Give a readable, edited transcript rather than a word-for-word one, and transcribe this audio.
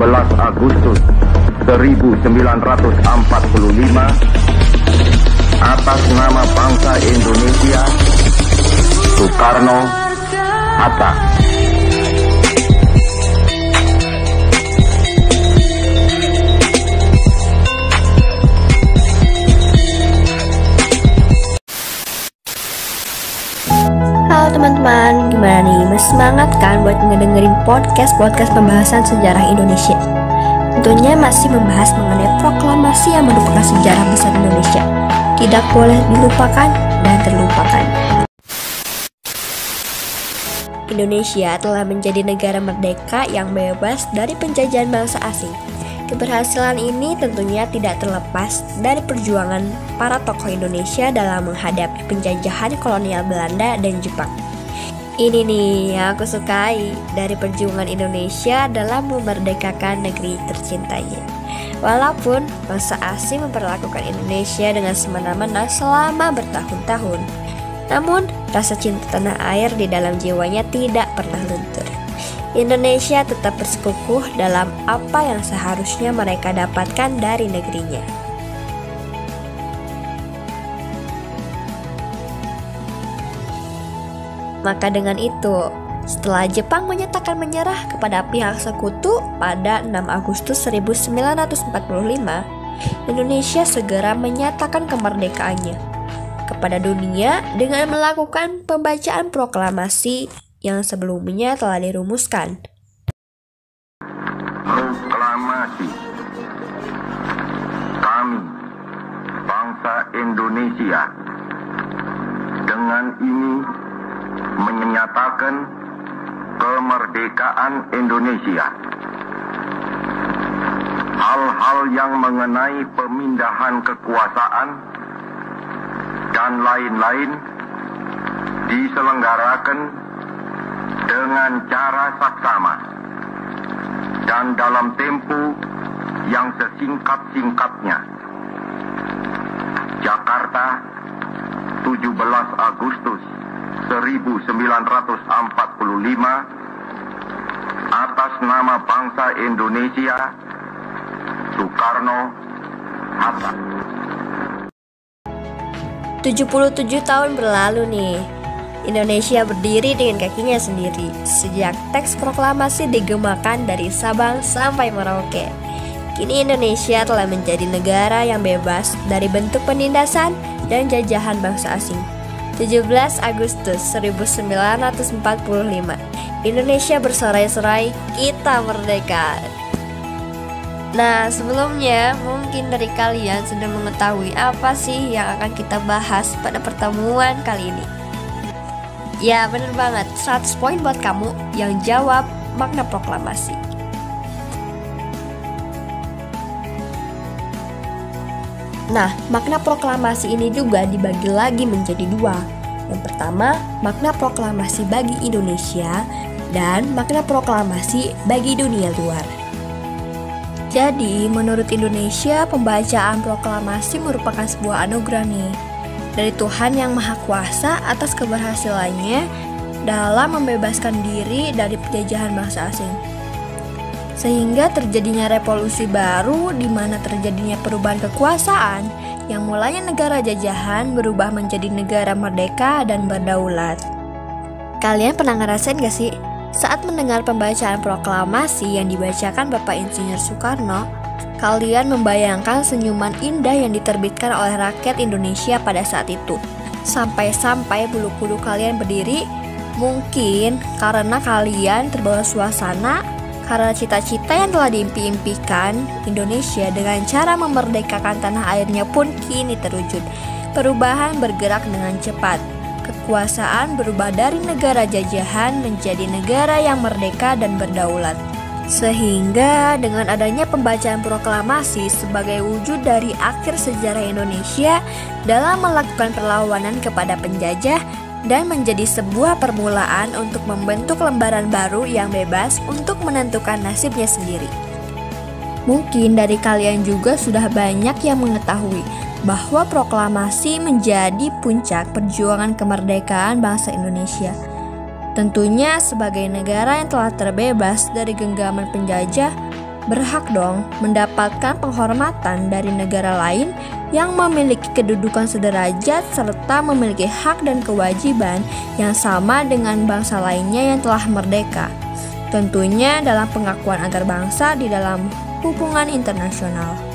17 Agustus 1945 atas nama bangsa Indonesia, Soekarno-Hatta. Halo teman-teman, gimana nih? Masih semangat kan buat ngedengerin podcast pembahasan sejarah Indonesia? Tentunya masih membahas mengenai proklamasi yang merupakan sejarah besar Indonesia. Tidak boleh dilupakan dan terlupakan. Indonesia telah menjadi negara merdeka yang bebas dari penjajahan bangsa asing. Keberhasilan ini tentunya tidak terlepas dari perjuangan para tokoh Indonesia dalam menghadapi penjajahan kolonial Belanda dan Jepang. Ini nih yang aku sukai dari perjuangan Indonesia dalam memerdekakan negeri tercintanya. Walaupun bangsa asing memperlakukan Indonesia dengan semena-mena selama bertahun-tahun, namun rasa cinta tanah air di dalam jiwanya tidak pernah luntur. Indonesia tetap bersekukuh dalam apa yang seharusnya mereka dapatkan dari negerinya. Maka dengan itu, setelah Jepang menyatakan menyerah kepada pihak sekutu pada 6 Agustus 1945, Indonesia segera menyatakan kemerdekaannya kepada dunia dengan melakukan pembacaan proklamasi yang sebelumnya telah dirumuskan. Proklamasi. Kami, bangsa Indonesia, dengan ini menyatakan kemerdekaan Indonesia. Hal-hal yang mengenai pemindahan kekuasaan dan lain-lain diselenggarakan dengan cara saksama dan dalam tempo yang sesingkat-singkatnya. Jakarta, 17 Agustus 1945 atas nama bangsa Indonesia, Soekarno-Hatta. 77 tahun berlalu nih, Indonesia berdiri dengan kakinya sendiri sejak teks proklamasi digemakan dari Sabang sampai Merauke. Kini Indonesia telah menjadi negara yang bebas dari bentuk penindasan dan jajahan bangsa asing. 17 Agustus 1945, Indonesia bersorai-sorai, kita merdeka. Nah, sebelumnya mungkin dari kalian sudah mengetahui apa sih yang akan kita bahas pada pertemuan kali ini. Ya, bener banget, 100 poin buat kamu yang jawab makna proklamasi. Nah, makna proklamasi ini juga dibagi lagi menjadi dua. Yang pertama, makna proklamasi bagi Indonesia dan makna proklamasi bagi dunia luar. Jadi, menurut Indonesia, pembacaan proklamasi merupakan sebuah anugerah nih dari Tuhan Yang Maha Kuasa atas keberhasilannya dalam membebaskan diri dari penjajahan bangsa asing. Sehingga terjadinya revolusi baru di mana terjadinya perubahan kekuasaan yang mulanya negara jajahan berubah menjadi negara merdeka dan berdaulat. Kalian pernah ngerasain gak sih saat mendengar pembacaan proklamasi yang dibacakan Bapak Insinyur Soekarno, kalian membayangkan senyuman indah yang diterbitkan oleh rakyat Indonesia pada saat itu? Sampai-sampai bulu kuduk kalian berdiri, mungkin karena kalian terbawa suasana karena cita-cita yang telah diimpi-impikan Indonesia dengan cara memerdekakan tanah airnya pun kini terwujud. Perubahan bergerak dengan cepat. Kekuasaan berubah dari negara jajahan menjadi negara yang merdeka dan berdaulat. Sehingga dengan adanya pembacaan proklamasi sebagai wujud dari akhir sejarah Indonesia dalam melakukan perlawanan kepada penjajah dan menjadi sebuah permulaan untuk membentuk lembaran baru yang bebas untuk menentukan nasibnya sendiri. Mungkin dari kalian juga sudah banyak yang mengetahui bahwa proklamasi menjadi puncak perjuangan kemerdekaan bangsa Indonesia. Tentunya sebagai negara yang telah terbebas dari genggaman penjajah, berhak dong mendapatkan penghormatan dari negara lain yang memiliki kedudukan sederajat serta memiliki hak dan kewajiban yang sama dengan bangsa lainnya yang telah merdeka. Tentunya dalam pengakuan antar bangsa di dalam hubungan internasional.